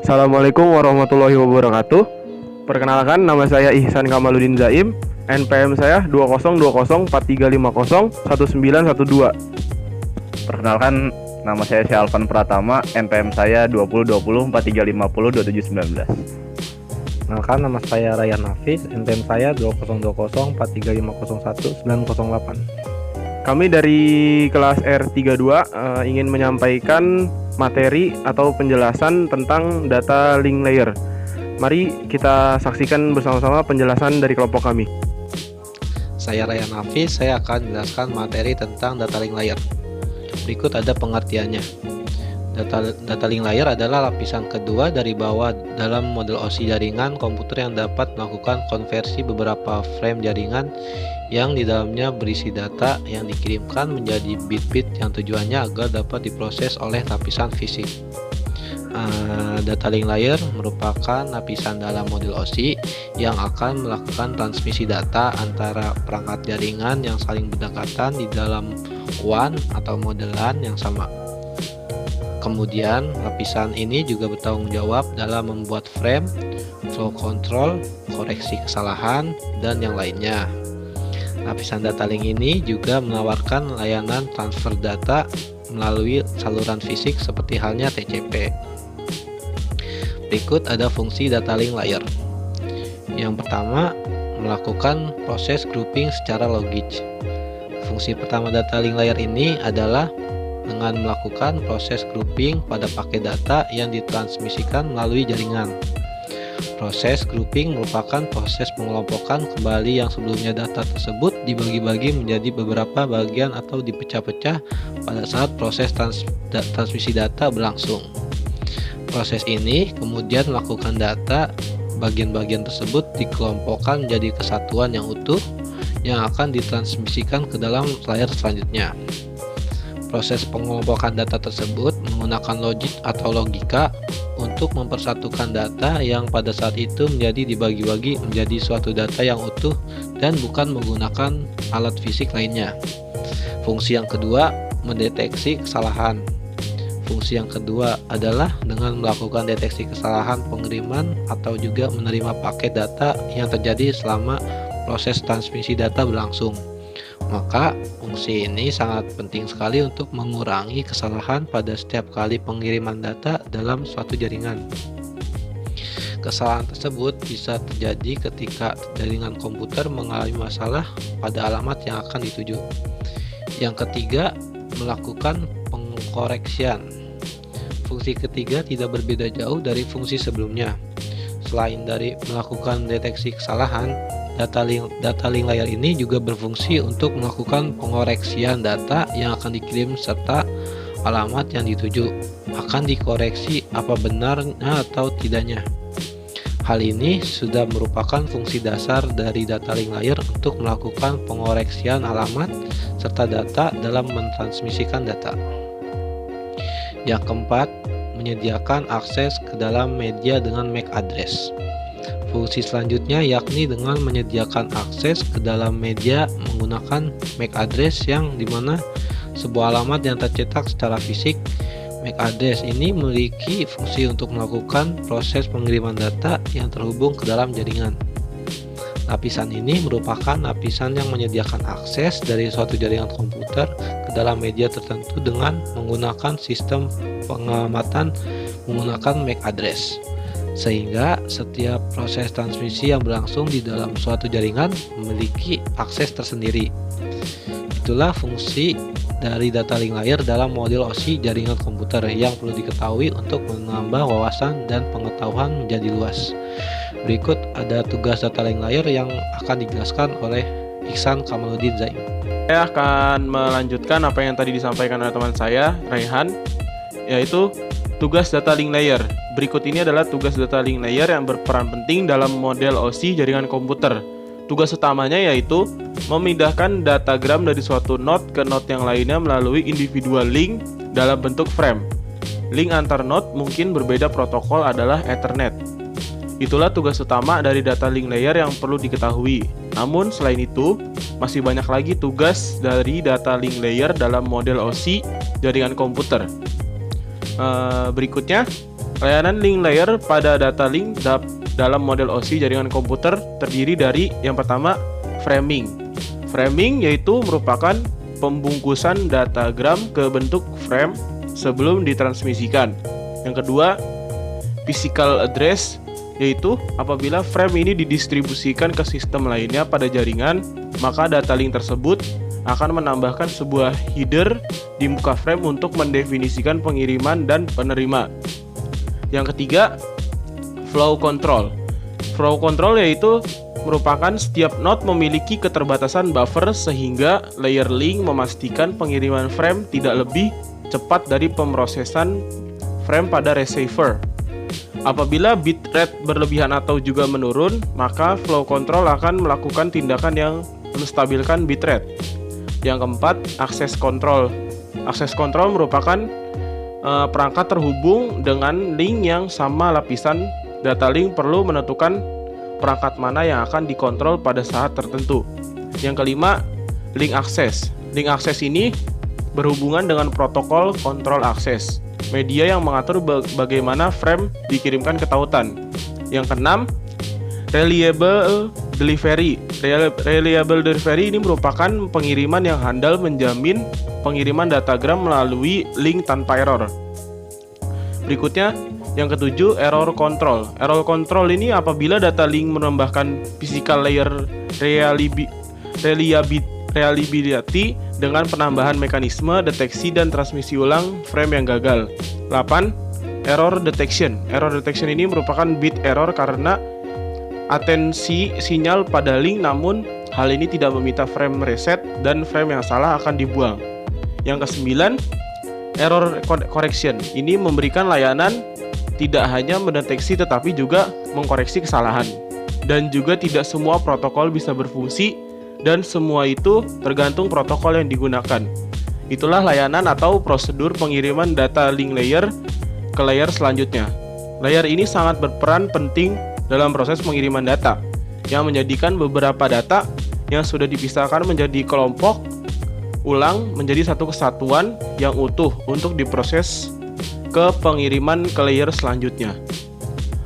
Assalamualaikum warahmatullahi wabarakatuh. Perkenalkan, nama saya Ihsan Kamaludin Zaim. NPM saya 202043501912. Perkenalkan, nama saya Syalvan Pratama, NPM saya 202043502719. Perkenalkan, nama saya Ryan Hafiz, NPM saya 202043501908. Kami dari kelas R32 ingin menyampaikan materi atau penjelasan tentang data link layer. Mari kita saksikan bersama-sama penjelasan dari kelompok kami. Saya Ryan Hafiz, saya akan menjelaskan materi tentang data link layer. Berikut ada pengertiannya. Data link layer adalah lapisan kedua dari bawah dalam model OSI jaringan komputer yang dapat melakukan konversi beberapa frame jaringan yang di dalamnya berisi data yang dikirimkan menjadi bit-bit yang tujuannya agar dapat diproses oleh lapisan fisik. Data link layer merupakan lapisan dalam model OSI yang akan melakukan transmisi data antara perangkat jaringan yang saling berdekatan di dalam WAN atau model LAN yang sama. Kemudian, lapisan ini juga bertanggung jawab dalam membuat frame, flow control, koreksi kesalahan, dan yang lainnya. Lapisan data link ini juga menawarkan layanan transfer data melalui saluran fisik seperti halnya TCP. Berikut ada fungsi data link layer. Yang pertama, melakukan proses grouping secara logis. Fungsi pertama data link layer ini adalah dengan melakukan proses grouping pada paket data yang ditransmisikan melalui jaringan. Proses grouping merupakan proses pengelompokan kembali yang sebelumnya data tersebut dibagi-bagi menjadi beberapa bagian atau dipecah-pecah pada saat proses transmisi data berlangsung. Proses ini kemudian melakukan data bagian-bagian tersebut dikelompokkan menjadi kesatuan yang utuh yang akan ditransmisikan ke dalam layar selanjutnya. Proses pengelompokan data tersebut menggunakan logik atau logika untuk mempersatukan data yang pada saat itu menjadi dibagi-bagi menjadi suatu data yang utuh dan bukan menggunakan alat fisik lainnya. Fungsi yang kedua, mendeteksi kesalahan. Fungsi yang kedua adalah dengan melakukan deteksi kesalahan pengiriman atau juga menerima paket data yang terjadi selama proses transmisi data berlangsung. Maka fungsi ini sangat penting sekali untuk mengurangi kesalahan pada setiap kali pengiriman data dalam suatu jaringan. Kesalahan tersebut bisa terjadi ketika jaringan komputer mengalami masalah pada alamat yang akan dituju. Yang ketiga, melakukan pengkoreksian. Fungsi ketiga tidak berbeda jauh dari fungsi sebelumnya. Selain dari melakukan deteksi kesalahan, data link layer ini juga berfungsi untuk melakukan pengoreksian data yang akan dikirim serta alamat yang dituju akan dikoreksi apa benarnya atau tidaknya. Hal ini sudah merupakan fungsi dasar dari data link layer untuk melakukan pengoreksian alamat serta data dalam mentransmisikan data. Yang keempat, menyediakan akses ke dalam media dengan MAC address. Fungsi selanjutnya yakni dengan menyediakan akses ke dalam media menggunakan MAC address yang dimana sebuah alamat yang tercetak secara fisik. MAC address ini memiliki fungsi untuk melakukan proses pengiriman data yang terhubung ke dalam jaringan. Lapisan ini merupakan lapisan yang menyediakan akses dari suatu jaringan komputer ke dalam media tertentu dengan menggunakan sistem pengamatan menggunakan MAC address. Sehingga setiap proses transmisi yang berlangsung di dalam suatu jaringan memiliki akses tersendiri. Itulah fungsi dari data link layer dalam model OSI jaringan komputer yang perlu diketahui untuk menambah wawasan dan pengetahuan menjadi luas. Berikut ada tugas data link layer yang akan dijelaskan oleh Ihsan Kamaludin Zaim. Saya akan melanjutkan apa yang tadi disampaikan oleh teman saya, Raihan, yaitu tugas data link layer. Berikut ini adalah tugas data link layer yang berperan penting dalam model OSI jaringan komputer. Tugas utamanya yaitu memindahkan datagram dari suatu node ke node yang lainnya melalui individual link dalam bentuk frame. Link antar node mungkin berbeda protokol adalah Ethernet. Itulah tugas utama dari data link layer yang perlu diketahui. Namun selain itu, masih banyak lagi tugas dari data link layer dalam model OSI jaringan komputer. Berikutnya, Layanan link layer pada data link dalam model OSI jaringan komputer terdiri dari yang pertama framing. Framing yaitu merupakan pembungkusan datagram ke bentuk frame sebelum ditransmisikan. Yang kedua, physical address yaitu apabila frame ini didistribusikan ke sistem lainnya pada jaringan, maka data link tersebut akan menambahkan sebuah header di muka frame untuk mendefinisikan pengiriman dan penerima. Yang ketiga, flow control. Flow control yaitu merupakan setiap node memiliki keterbatasan buffer sehingga layer link memastikan pengiriman frame tidak lebih cepat dari pemrosesan frame pada receiver. Apabila bitrate berlebihan atau juga menurun, maka flow control akan melakukan tindakan yang menstabilkan bitrate. Yang keempat, access control. Access control merupakan perangkat terhubung dengan link yang sama lapisan. Data link perlu menentukan perangkat mana yang akan dikontrol pada saat tertentu. Yang kelima, link access. Link access ini berhubungan dengan protokol kontrol akses, media yang mengatur bagaimana frame dikirimkan ke tautan. Yang keenam, reliable delivery. Reliable delivery ini merupakan pengiriman yang handal menjamin pengiriman datagram melalui link tanpa error. Berikutnya, yang ketujuh, error control. Error control ini apabila data link menambahkan physical layer reliability dengan penambahan mekanisme deteksi dan transmisi ulang frame yang gagal. 8. Error detection. Error detection ini merupakan bit error karena atensi sinyal pada link, namun hal ini tidak meminta frame reset dan frame yang salah akan dibuang. Yang kesembilan, error correction. Ini memberikan layanan tidak hanya mendeteksi tetapi juga mengkoreksi kesalahan. Dan juga tidak semua protokol bisa berfungsi dan semua itu tergantung protokol yang digunakan. Itulah layanan atau prosedur pengiriman data link layer ke layer selanjutnya. Layer ini sangat berperan penting dalam proses pengiriman data, yang menjadikan beberapa data yang sudah dipisahkan menjadi kelompok ulang menjadi satu kesatuan yang utuh untuk diproses ke pengiriman ke layer selanjutnya.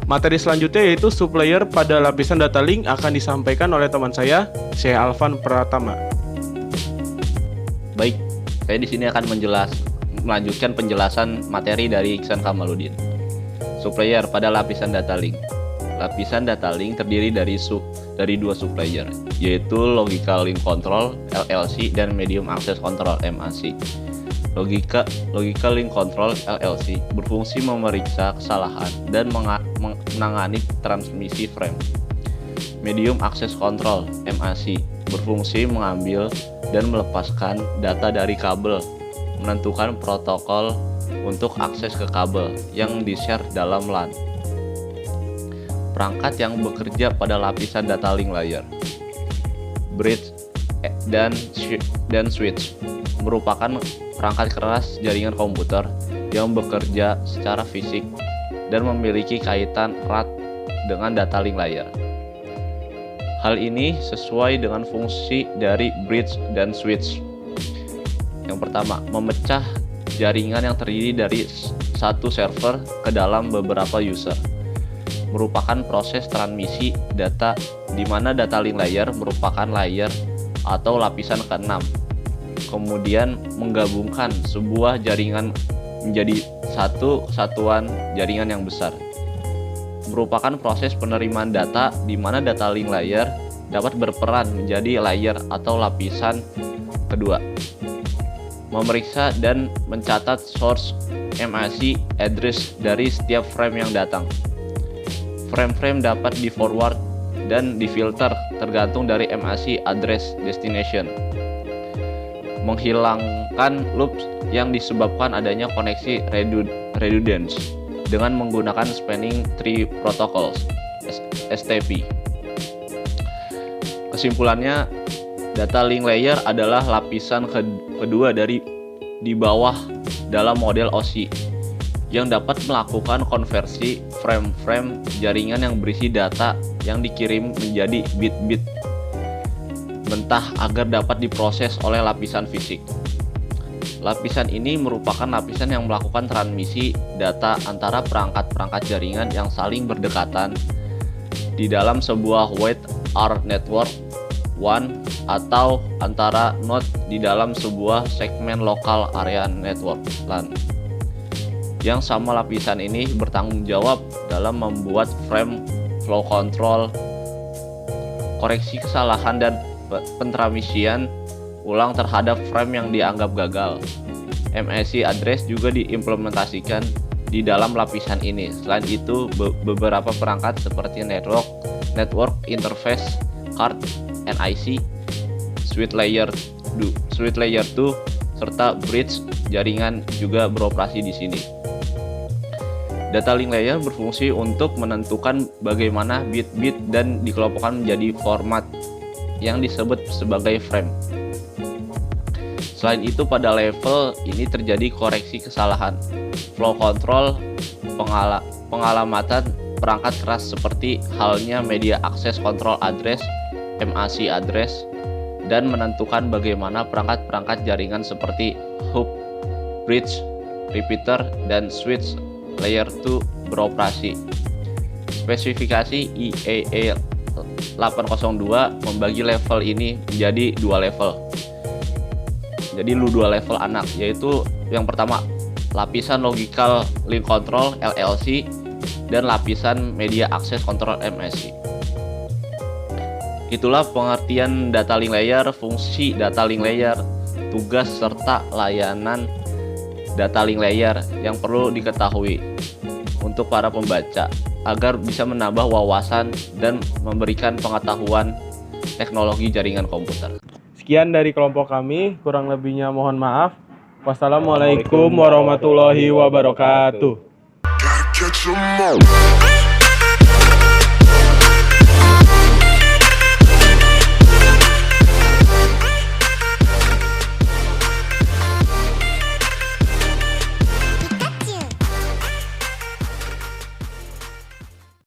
Materi selanjutnya yaitu sublayer pada lapisan data link akan disampaikan oleh teman saya Alvan Pratama. Baik, saya di sini akan melanjutkan penjelasan materi dari Iksan Kamaludin. Sublayer pada lapisan data link. Lapisan data link terdiri dari dua sublayer, yaitu Logical Link Control (LLC) dan Medium Access Control (MAC). Logical Link Control (LLC) berfungsi memeriksa kesalahan dan menangani transmisi frame. Medium Access Control (MAC) berfungsi mengambil dan melepaskan data dari kabel, menentukan protokol untuk akses ke kabel yang di-share dalam LAN. Perangkat yang bekerja pada lapisan data link layer, bridge dan switch merupakan perangkat keras jaringan komputer yang bekerja secara fisik dan memiliki kaitan erat dengan data link layer. Hal ini sesuai dengan fungsi dari bridge dan switch. Yang pertama, memecah jaringan yang terdiri dari satu server ke dalam beberapa user. Merupakan proses transmisi data di mana data link layer merupakan layer atau lapisan ke-6. Kemudian menggabungkan sebuah jaringan menjadi satu kesatuan jaringan yang besar. Merupakan proses penerimaan data di mana data link layer dapat berperan menjadi layer atau lapisan kedua. Memeriksa dan mencatat source MAC address dari setiap frame yang datang. Frame-frame dapat di-forward dan di-filter tergantung dari MAC address destination. Menghilangkan loops yang disebabkan adanya koneksi redundance dengan menggunakan spanning tree protocols (STP). Kesimpulannya, data link layer adalah lapisan kedua dari di bawah dalam model OSI yang dapat melakukan konversi frame-frame jaringan yang berisi data yang dikirim menjadi bit-bit mentah agar dapat diproses oleh lapisan fisik. Lapisan ini merupakan lapisan yang melakukan transmisi data antara perangkat-perangkat jaringan yang saling berdekatan di dalam sebuah wide area network WAN atau antara node di dalam sebuah segmen lokal area network LAN. Yang sama lapisan ini bertanggung jawab dalam membuat frame flow control, koreksi kesalahan dan pentransmisian ulang terhadap frame yang dianggap gagal. MAC address juga diimplementasikan di dalam lapisan ini. Selain itu, beberapa perangkat seperti network interface card, NIC, switch layer 2, serta bridge jaringan juga beroperasi di sini. Data link layer berfungsi untuk menentukan bagaimana bit-bit dan dikelompokkan menjadi format yang disebut sebagai frame. Selain itu, pada level ini terjadi koreksi kesalahan, flow control, pengalamatan perangkat keras seperti halnya media access control address, MAC address, dan menentukan bagaimana perangkat-perangkat jaringan seperti hub, bridge, repeater, dan switch layer 2 beroperasi. Spesifikasi IEEE 802 membagi level ini menjadi dua level. Jadi dua level anak, yaitu yang pertama lapisan logical link control LLC dan lapisan media access control MAC. Itulah pengertian data link layer, fungsi data link layer, tugas serta layanan data link layer yang perlu diketahui untuk para pembaca agar bisa menambah wawasan dan memberikan pengetahuan teknologi jaringan komputer. Sekian dari kelompok kami, kurang lebihnya mohon maaf. Wassalamualaikum warahmatullahi wabarakatuh. Gotta catch 'em all.